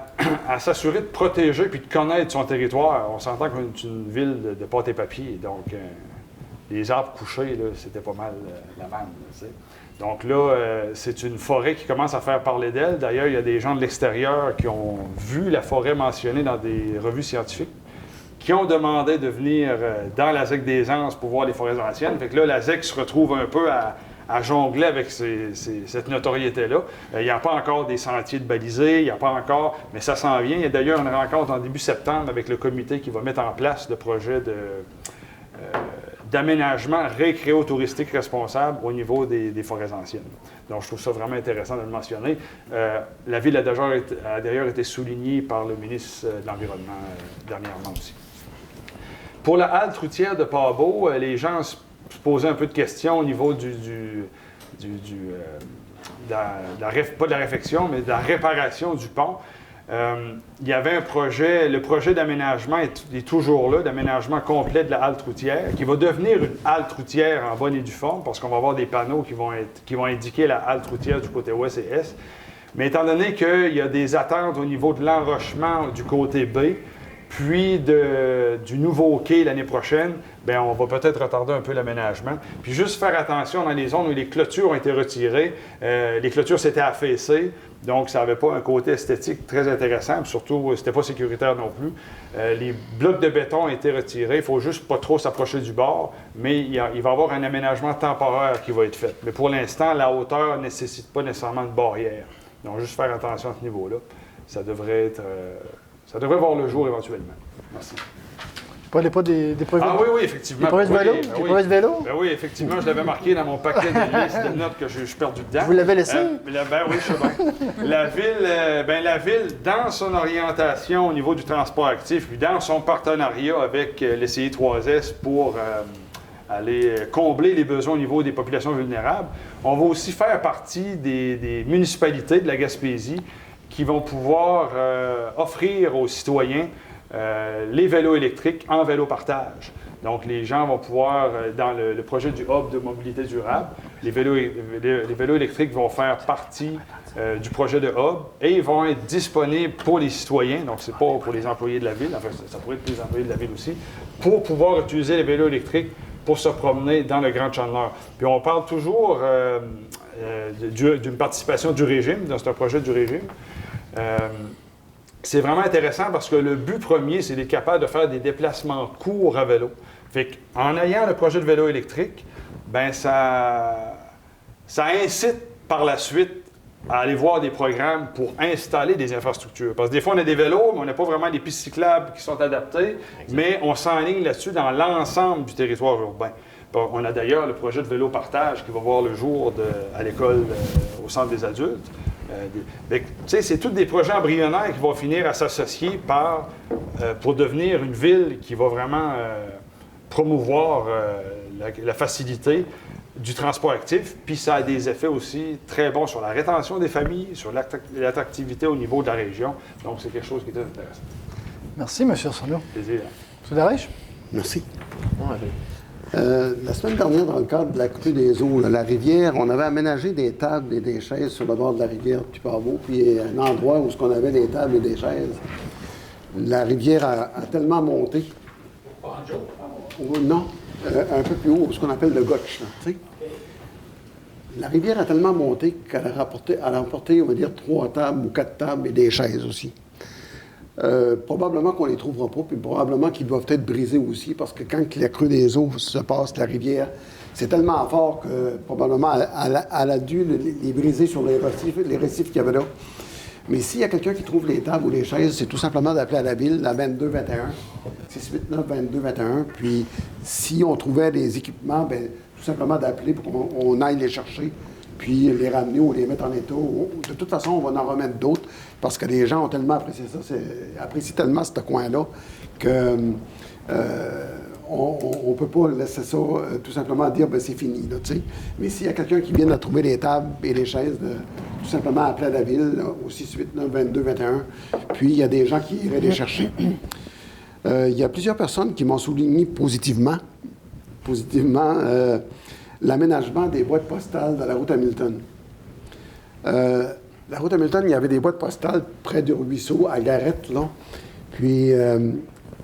à s'assurer de protéger puis de connaître son territoire. On s'entend qu'on est une ville de pâte et papier. Donc, les arbres couchés, là, c'était pas mal la manne. Donc là, c'est une forêt qui commence à faire parler d'elle. D'ailleurs, il y a des gens de l'extérieur qui ont vu la forêt mentionnée dans des revues scientifiques, qui ont demandé de venir dans la ZEC des Anses pour voir les forêts anciennes. Fait que là, la ZEC se retrouve un peu à jongler avec cette notoriété-là. Il n'y a pas encore des sentiers de balisés, il n'y a pas encore, mais ça s'en vient. Il y a d'ailleurs une rencontre en début septembre avec le comité qui va mettre en place le projet d'aménagement récréo-touristique responsable au niveau des forêts anciennes. Donc, je trouve ça vraiment intéressant de le mentionner. La Ville a d'ailleurs été soulignée par le ministre de l'Environnement dernièrement aussi. Pour la halte routière de Pabot, les gens se posaient un peu de questions au niveau pas de la réfection, mais de la réparation du pont. Il y avait un projet, le projet d'aménagement est toujours là, d'aménagement complet de la halte routière, qui va devenir une halte routière en bonne et due forme, parce qu'on va avoir des panneaux qui vont indiquer la halte routière du côté ouest et est. Mais étant donné qu'il y a des attentes au niveau de l'enrochement du côté B, puis du nouveau quai l'année prochaine, bien, on va peut-être retarder un peu l'aménagement. Puis juste faire attention dans les zones où les clôtures ont été retirées. Les clôtures s'étaient affaissées, donc ça n'avait pas un côté esthétique très intéressant, puis surtout, c'était pas sécuritaire non plus. Les blocs de béton ont été retirés. Il ne faut juste pas trop s'approcher du bord, mais il va y avoir un aménagement temporaire qui va être fait. Mais pour l'instant, la hauteur ne nécessite pas nécessairement de barrière. Donc, juste faire attention à ce niveau-là. Ça devrait voir le jour éventuellement. Merci. Pas des preuves. Ah oui, effectivement. Des preuves de vélo? Des preuves de vélo? Ben oui, effectivement, je l'avais marqué dans mon paquet de listes de notes que je suis perdu dedans. Vous l'avez laissé? Ben oui, je sais bien. La Ville, dans son orientation au niveau du transport actif, puis dans son partenariat avec le CI3S pour aller combler les besoins au niveau des populations vulnérables, on va aussi faire partie des municipalités de la Gaspésie qui vont pouvoir offrir aux citoyens les vélos électriques en vélo partage. Donc, les gens vont pouvoir, dans le projet du Hub de mobilité durable, les vélos électriques vont faire partie du projet de Hub et ils vont être disponibles pour les citoyens, donc c'est pas pour les employés de la Ville, enfin, ça pourrait être pour les employés de la Ville aussi, pour pouvoir utiliser les vélos électriques pour se promener dans le Grand Chandler. Puis on parle toujours d'une participation du régime, c'est un projet du régime. C'est vraiment intéressant parce que le but premier, c'est d'être capable de faire des déplacements courts à vélo. Fait qu'en ayant le projet de vélo électrique, ben ça incite par la suite à aller voir des programmes pour installer des infrastructures. Parce que des fois, on a des vélos, mais on n'a pas vraiment des pistes cyclables qui sont adaptées, mais on s'enligne là-dessus dans l'ensemble du territoire urbain. Bon, on a d'ailleurs le projet de vélo partage qui va voir le jour à l'école au centre des adultes. C'est tous des projets embryonnaires qui vont finir à s'associer pour devenir une ville qui va vraiment promouvoir la facilité du transport actif, puis ça a des effets aussi très bons sur la rétention des familles, sur l'attractivité au niveau de la région. Donc, c'est quelque chose qui est très intéressant. Merci, M. Arsenault. Plaisir. M. Darèche? Merci. Ouais. La semaine dernière, dans le cadre de la crue des eaux, là, la rivière, on avait aménagé des tables et des chaises sur le bord de la rivière du Pavot, puis un endroit où on avait des tables et des chaises. La rivière a tellement monté. Non, un peu plus haut, ce qu'on appelle le gotch. Là, tu sais. La rivière a tellement monté qu'elle a emporté, on va dire, 3 tables ou 4 tables et des chaises aussi. Probablement qu'on ne les trouvera pas, puis probablement qu'ils doivent être brisés aussi, parce que quand la crue des eaux se passe, la rivière, c'est tellement fort que probablement elle a dû les briser sur les récifs qu'il y avait là. Mais s'il y a quelqu'un qui trouve les tables ou les chaises, c'est tout simplement d'appeler à la ville, la 2221, 689-2221. Puis si on trouvait des équipements, bien, tout simplement d'appeler pour qu'on aille les chercher, puis les ramener ou les mettre en état. De toute façon, on va en remettre d'autres, parce que les gens ont tellement apprécié ça, apprécient tellement ce coin-là, que on ne peut pas laisser ça tout simplement dire ben c'est fini. Là, mais s'il y a quelqu'un qui vient de trouver les tables et les chaises, tout simplement appeler à la ville là, au 689-2221, puis il y a des gens qui iraient les chercher. Il y a plusieurs personnes qui m'ont souligné positivement l'aménagement des boîtes postales de la route Hamilton. La route Hamilton, il y avait des boîtes postales près du ruisseau, à Garrett, là. Puis,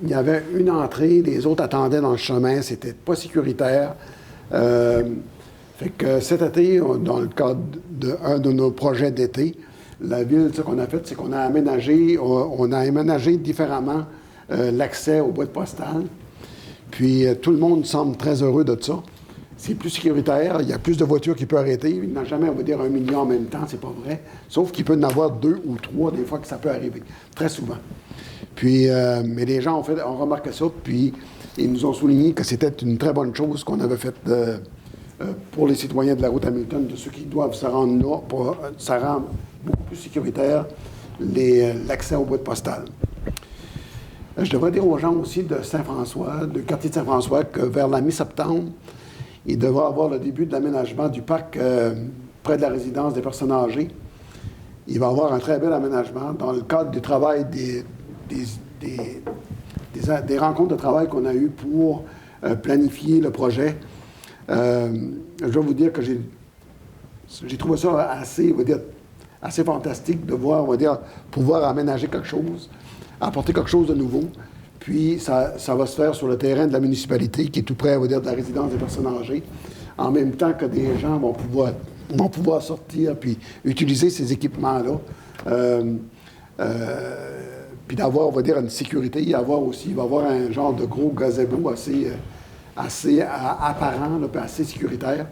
il y avait une entrée, les autres attendaient dans le chemin, c'était pas sécuritaire. Fait que cet été, dans le cadre d'un de nos projets d'été, la ville, ce qu'on a fait, c'est qu'on a aménagé différemment l'accès aux boîtes postales. Puis, tout le monde semble très heureux de ça. C'est plus sécuritaire, il y a plus de voitures qui peuvent arrêter. Il n'y en a jamais, on va dire, 1 million en même temps, c'est pas vrai. Sauf qu'il peut y en avoir 2 ou 3 des fois que ça peut arriver, très souvent. Puis, mais les gens ont remarqué ça, puis ils nous ont souligné que c'était une très bonne chose qu'on avait faite pour les citoyens de la route Hamilton, de ceux qui doivent se rendre là, ça rend beaucoup plus sécuritaire l'accès aux boîtes postales. Je devrais dire aux gens aussi de Saint-François, du quartier de Saint-François, que vers la mi-septembre, il devra avoir le début de l'aménagement du parc près de la résidence des personnes âgées. Il va y avoir un très bel aménagement dans le cadre du travail des rencontres de travail qu'on a eues pour planifier le projet. Je dois vous dire que j'ai trouvé ça assez, on va dire, assez fantastique de voir, on va dire, pouvoir aménager quelque chose, apporter quelque chose de nouveau. Puis, ça va se faire sur le terrain de la municipalité, qui est tout près, on va dire, de la résidence des personnes âgées, en même temps que des gens vont pouvoir sortir puis utiliser ces équipements-là. Puis d'avoir, on va dire, une sécurité. Il va y avoir un genre de gros gazebo assez apparent, là, puis assez sécuritaire.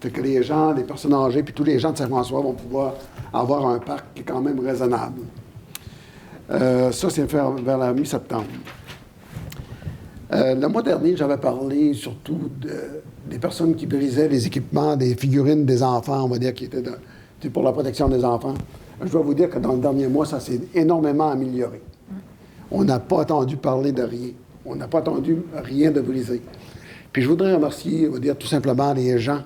Fait que les gens, les personnes âgées, puis tous les gens de Saint-François vont pouvoir avoir un parc qui est quand même raisonnable. Ça, c'est vers la mi-septembre. Le mois dernier, j'avais parlé surtout des personnes qui brisaient les équipements, des figurines des enfants, on va dire, qui étaient pour la protection des enfants. Je dois vous dire que dans le dernier mois, ça s'est énormément amélioré. On n'a pas entendu parler de rien. On n'a pas entendu rien de brisé. Puis je voudrais remercier, on va dire, tout simplement les gens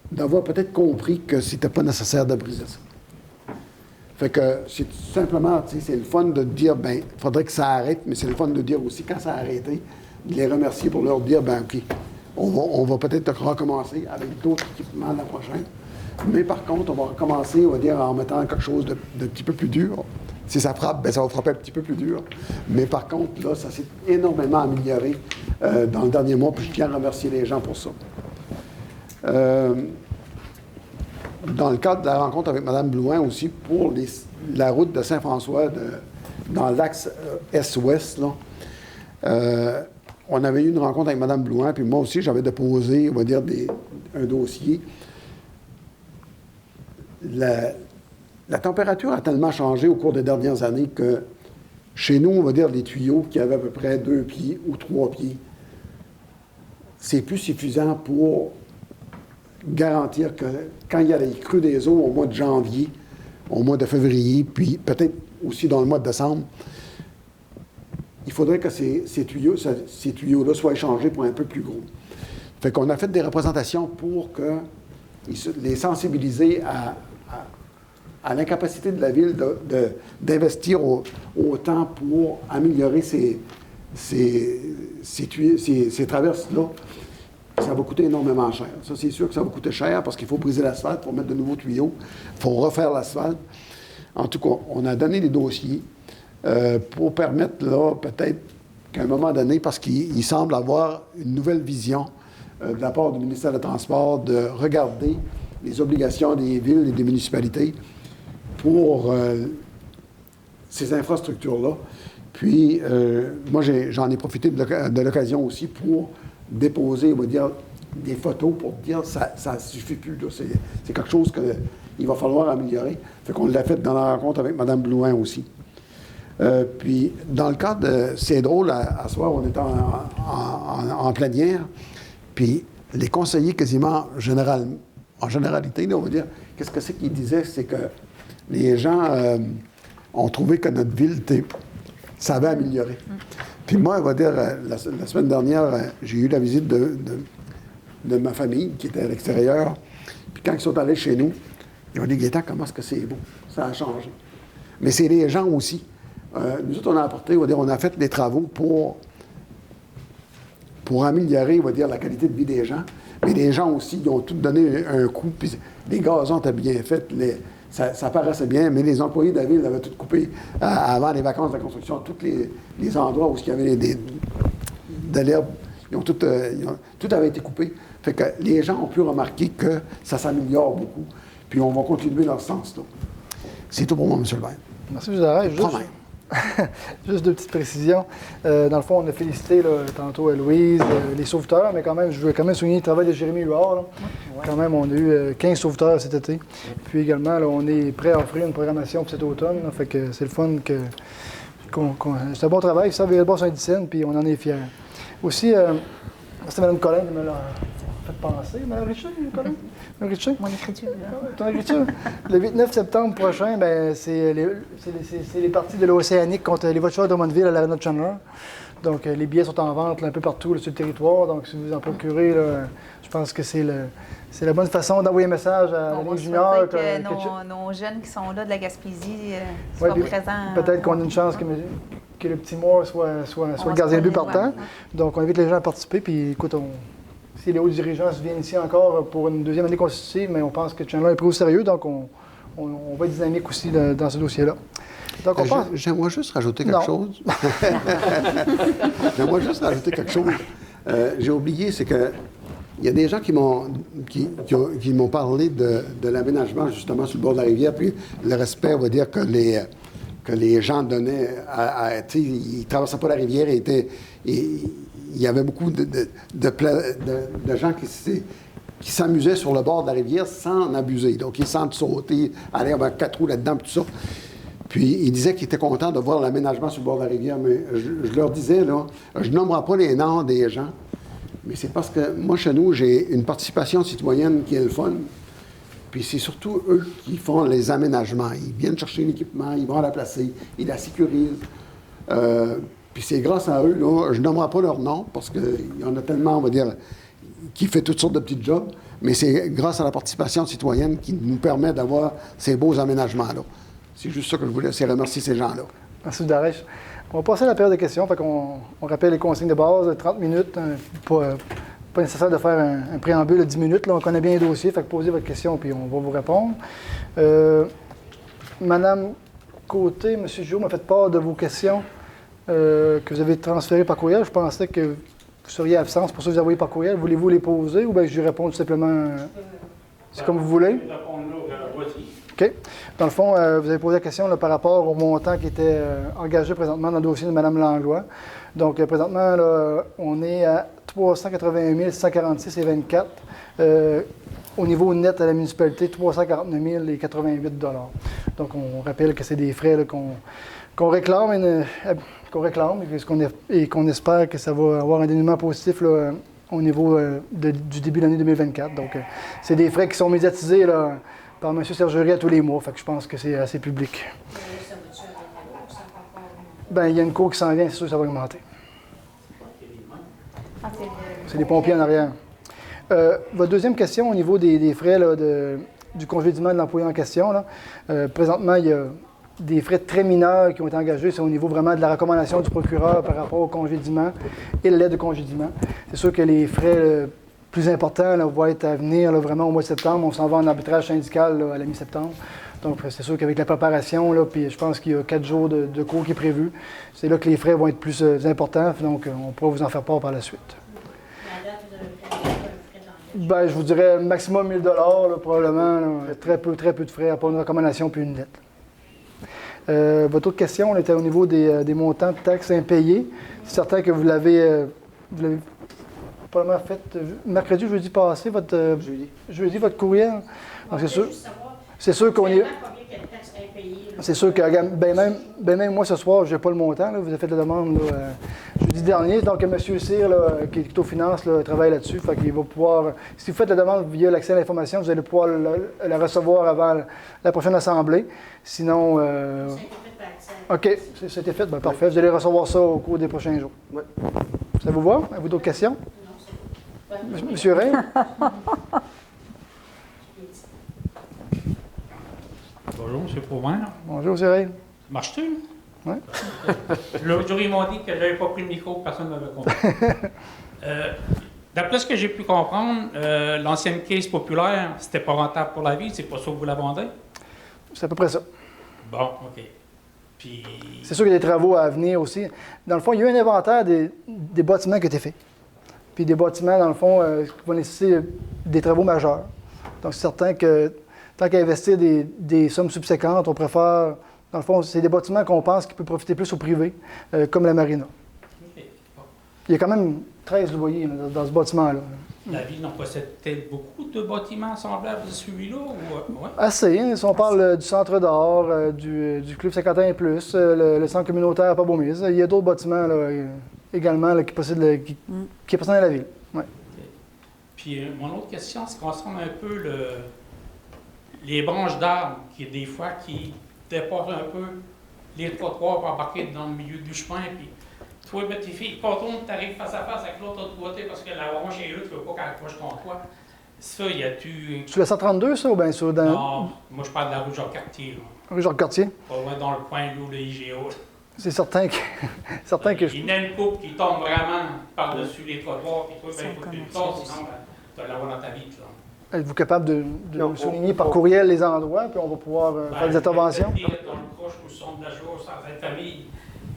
d'avoir peut-être compris que c'était pas nécessaire de briser ça. Fait que c'est tout simplement, tu sais, c'est le fun de dire, ben, il faudrait que ça arrête, mais c'est le fun de dire aussi, quand ça a arrêté, de les remercier pour leur dire, ben, OK, on va peut-être recommencer avec d'autres équipements l'an prochain. Mais par contre, on va recommencer, on va dire, en mettant quelque chose de petit peu plus dur. Si ça frappe, ben, ça va frapper un petit peu plus dur. Mais par contre, là, ça s'est énormément amélioré dans le dernier mois, puis je tiens à remercier les gens pour ça. Dans le cadre de la rencontre avec Mme Blouin aussi, pour la route de Saint-François, dans l'axe Est-Ouest, là, on avait eu une rencontre avec Mme Blouin, puis moi aussi, j'avais déposé, on va dire, un dossier. La température a tellement changé au cours des dernières années que chez nous, on va dire, les tuyaux qui avaient à peu près 2 pieds ou 3 pieds, c'est plus suffisant pour garantir que quand il y a les crues des eaux au mois de janvier, au mois de février, puis peut-être aussi dans le mois de décembre, il faudrait que ces tuyaux-là soient échangés pour un peu plus gros. Fait qu'on a fait des représentations pour les sensibiliser à l'incapacité de la ville d'investir autant pour améliorer ces traverses-là. Ça va coûter énormément cher. Ça, c'est sûr que ça va coûter cher parce qu'il faut briser l'asphalte pour mettre de nouveaux tuyaux. Il faut refaire l'asphalte. En tout cas, on a donné des dossiers pour permettre, là, peut-être qu'à un moment donné, parce qu'il semble avoir une nouvelle vision de la part du ministère des Transports de regarder les obligations des villes et des municipalités pour ces infrastructures-là. Puis, moi, j'en ai profité de l'occasion aussi pour déposer, on va dire, des photos pour dire que ça ne suffit plus. C'est quelque chose qu'il va falloir améliorer. Fait qu'on l'a fait dans la rencontre avec Mme Blouin aussi. Puis, dans le cadre de... C'est drôle, à soir, on était en plénière, puis les conseillers quasiment en généralité, là, on va dire, qu'est-ce que c'est qu'ils disaient? C'est que les gens ont trouvé que notre ville savait améliorer. Puis moi, on va dire, la semaine dernière, j'ai eu la visite de ma famille qui était à l'extérieur. Puis quand ils sont allés chez nous, ils ont dit, Gaétan, comment est-ce que c'est beau? Ça a changé. Mais c'est les gens aussi. Nous autres, on a apporté, on va dire, on a fait des travaux pour améliorer, on va dire, la qualité de vie des gens. Mais les gens aussi, ils ont tout donné un coup. Puis les gazons étaient bien faits. Ça paraissait bien, mais les employés de la ville avaient tout coupé avant les vacances de la construction. Tous les endroits où il y avait de l'herbe, tout avait été coupé. Fait que les gens ont pu remarquer que ça s'améliore beaucoup. Puis on va continuer dans ce sens-là. C'est tout pour moi, M. le maire. Merci, M. Darèche. Juste deux petites précisions. Dans le fond, on a félicité là, tantôt Louise, les sauveteurs, mais quand même, je veux quand même souligner le travail de Jérémy Huard. Là. Ouais. Quand même, on a eu 15 sauveteurs cet été. Puis également, là, on est prêt à offrir une programmation pour cet automne. Là, fait que c'est le fun c'est un bon travail. Ça, Villebois Saint-Dicenne, puis on en est fiers. Aussi, c'est Mme Collin qui me l'a fait penser. Mme Richer, Colin? Mme Richer? Mon écriture. Ton écriture? Le 8-9 septembre prochain, ben, c'est les parties de l'Océanique contre les voitures de Drummondville à l'Arena de Chandler. Donc, les billets sont en vente là, un peu partout là, sur le territoire. Donc, si vous en procurez, là, je pense que c'est la bonne façon d'envoyer un message à la Ligue junior. Que nos jeunes qui sont là de la Gaspésie soient présents. Peut-être qu'on a une chance que le petit Moore soit le gardien de but partant. Donc, on invite les gens à participer. Puis, écoute, si les hauts dirigeants viennent ici encore pour une deuxième année consécutive, mais on pense que Chandler est pris au sérieux. Donc, on va être dynamique aussi dans ce dossier-là. Donc, j'aimerais juste rajouter quelque chose. J'aimerais juste rajouter quelque chose. J'ai oublié, c'est que il y a des gens qui m'ont parlé de l'aménagement justement sur le bord de la rivière, puis le respect, on va dire, que les gens donnaient ils ne traversaient pas la rivière, il y avait beaucoup de gens qui s'amusaient sur le bord de la rivière sans en abuser. Donc, ils sentent sauter, aller avec 4 roues là-dedans, tout ça. Puis, ils disaient qu'ils étaient contents de voir l'aménagement sur le bord de la rivière, mais je leur disais, là, je nommerai pas les noms des gens, mais c'est parce que moi, chez nous, j'ai une participation citoyenne qui est le fun. Puis c'est surtout eux qui font les aménagements. Ils viennent chercher l'équipement, ils vont la placer, ils la sécurisent. Puis c'est grâce à eux, là, je nommerai pas leur nom, parce qu'il y en a tellement, on va dire, qui fait toutes sortes de petits jobs, mais c'est grâce à la participation citoyenne qui nous permet d'avoir ces beaux aménagements-là. C'est juste ça que je voulais, c'est remercier ces gens-là. Merci, Darèche. On va passer à la période de questions. Fait qu'on rappelle les consignes de base, 30 minutes. Pas nécessaire de faire un préambule de 10 minutes. Là, on connaît bien les dossiers. Fait que posez votre question puis on va vous répondre. Madame Côté, M. Giraud m'a fait part de vos questions que vous avez transférées par courriel. Je pensais que vous seriez absent. C'est pour ça que vous avez envoyé par courriel. Voulez-vous les poser ou bien je lui réponds tout simplement? C'est comme vous voulez. OK. Dans le fond, vous avez posé la question là, par rapport au montant qui était engagé présentement dans le dossier de Mme Langlois. Donc, présentement, là, on est à 381 146,24 au niveau net à la municipalité, 349 088 $. Donc, on rappelle que c'est des frais là, qu'on réclame et qu'on espère que ça va avoir un dénouement positif là, au niveau du début de l'année 2024. Donc, c'est des frais qui sont médiatisés là, par M. Sergerie à tous les mois. Fait que je pense que c'est assez public. Bien, il y a une cour qui s'en vient, c'est sûr que ça va augmenter. C'est les pompiers en arrière. Votre deuxième question au niveau des frais là, du congédiement de l'employé en question. Là. Présentement, il y a des frais très mineurs qui ont été engagés. C'est au niveau vraiment de la recommandation du procureur par rapport au congédiement et le l'aide de congédiement. C'est sûr que les frais plus importants là, vont être à venir là, vraiment au mois de septembre. On s'en va en arbitrage syndical là, à la mi-septembre. Donc, c'est sûr qu'avec la préparation, là, puis je pense qu'il y a 4 jours de cours qui est prévu, c'est là que les frais vont être plus importants. Donc, on pourra vous en faire part par la suite. La date, vous avez prévu un frais d'engagement? Ben, je vous dirais maximum 1 000 là, probablement. Là, très peu de frais, à part une recommandation puis une lettre. Votre autre question, on était au niveau des montants de taxes impayés. C'est certain que vous l'avez probablement fait mercredi ou jeudi passé, jeudi, votre courriel. Donc, c'est sûr qu'on est. C'est sûr que même moi ce soir, je n'ai pas le montant. Là, vous avez fait la demande là, jeudi dernier. Donc, M. Cyr, là, qui est au finance, là, travaille là-dessus. Fait qu'il va pouvoir. Si vous faites la demande via l'accès à l'information, vous allez pouvoir la recevoir avant la prochaine assemblée. Sinon. OK, c'était fait. Ben, parfait. Vous allez recevoir ça au cours des prochains jours. Ouais. Ça vous va? Avez-vous d'autres questions? Non, c'est bon. Monsieur Ray? Bonjour, M. Pauvin. Bonjour, monsieur Ray. Ça marche-tu? Oui. L'autre jour, ils m'ont dit que je n'avais pas pris le micro, personne ne m'avait compris. D'après ce que j'ai pu comprendre, l'ancienne caisse populaire, c'était pas rentable pour la ville, c'est pas ça que vous la vendez? C'est à peu près ça. Bon, OK. Puis. C'est sûr qu'il y a des travaux à venir aussi. Dans le fond, il y a eu un inventaire des bâtiments qui a été fait. Puis des bâtiments, dans le fond, qui vont nécessiter des travaux majeurs. Donc, c'est certain que tant qu'à investir des sommes subséquentes, on préfère. Dans le fond, c'est des bâtiments qu'on pense qui peuvent profiter plus au privé, comme la marina. OK. Bon. Il y a quand même 13 loyers là, dans ce bâtiment-là. La ville n'en possède-t-elle beaucoup de bâtiments semblables à celui-là? Ouais? Assez. Hein, si on parle du Centre d'or, du Club Saint-Quentin et plus, le Centre communautaire à Pabaumise, il y a d'autres bâtiments là, également là, qui possèdent qui appartiennent à la ville. Ouais. Okay. Puis mon autre question, c'est concerne un peu les branches d'arbres qui, des fois, qui dépassent un peu les trottoirs pour embarquer dans le milieu du chemin. Puis toi, ben, tes filles, quand tu arrives face à face avec l'autre côté parce que la branche est là, tu ne veux pas qu'elle accroche ton toit. Ça, y a-tu. Sur le 132, ça, ou bien sûr dans. Non, moi je parle de la rue Jacques-Cartier. Rue Jacques-Cartier. Pas loin dans le coin là où le IGA. C'est certain que. Il y a une coupe qui tombe vraiment par-dessus les trottoirs, puis toi, ben, il faut que tu le tasses, sinon tu vas l'avoir dans ta vie. Êtes-vous capable de nous souligner par courriel les endroits, puis on va pouvoir faire des interventions? Dans le proche où sont de la jour, sans être famille,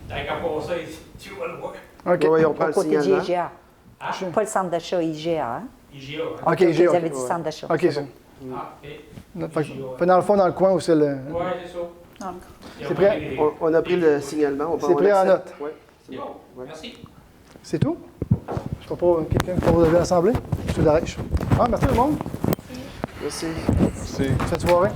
t'as qu'à passer, tu vas le voir. OK. Oui, on prend Au le côté du signalement. IGA. Ah, Pas le centre d'achat IGA. Hein? IGA. Hein? OK, Ok, IGA. vous avez dit centre d'achat. OK, c'est c'est bon. Ah, OK. Fait dans le fond, dans le coin où c'est le. Ouais, c'est ça. C'est prêt? On a pris le signalement. C'est pris en note. Oui. C'est bon. Merci. C'est tout? Je ne sais pas quelqu'un qui vous avez l'Assemblée? M. Darèche. Ah, merci tout le monde. Merci. C'est Faites soirée.